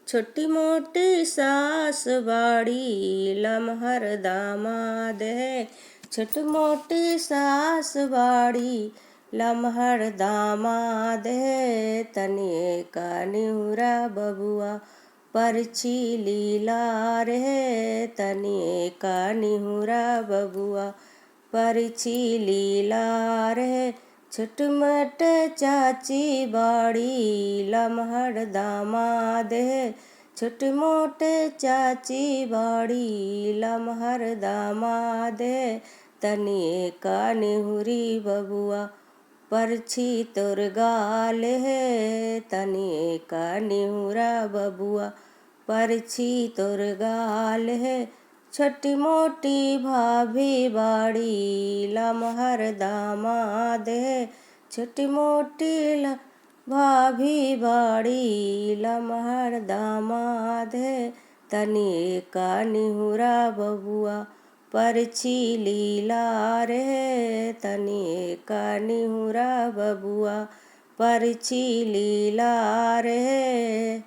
छोटी मोटी सास बाड़ी लमहर दामाद है। छोटी मोटी सास बाड़ी लमहर दामाद है। तनिए का निहुरा बबुआ परछी लीला रे। तनिए का निहुरा बबुआ परछी लीला रे। छुटमट चाची बाड़ी लमहर दामाद है। छोटी मोटे चाची बाड़ी लमहर दामाद है। तनिए का निहुरी बबुआ परछी तोर गाल है। तनिए का निहुरा बबुआ परछी तोर गाल है। छोटी मोटी भाभी बाड़ी लमहर दामाद है। छोटी मोटी भाभी बाड़ी लमहर दामाद है। तनिए का निहुरा बबुआ परछी लीला रे। तनिए का निहुरा बबुआ परछी लीला रे।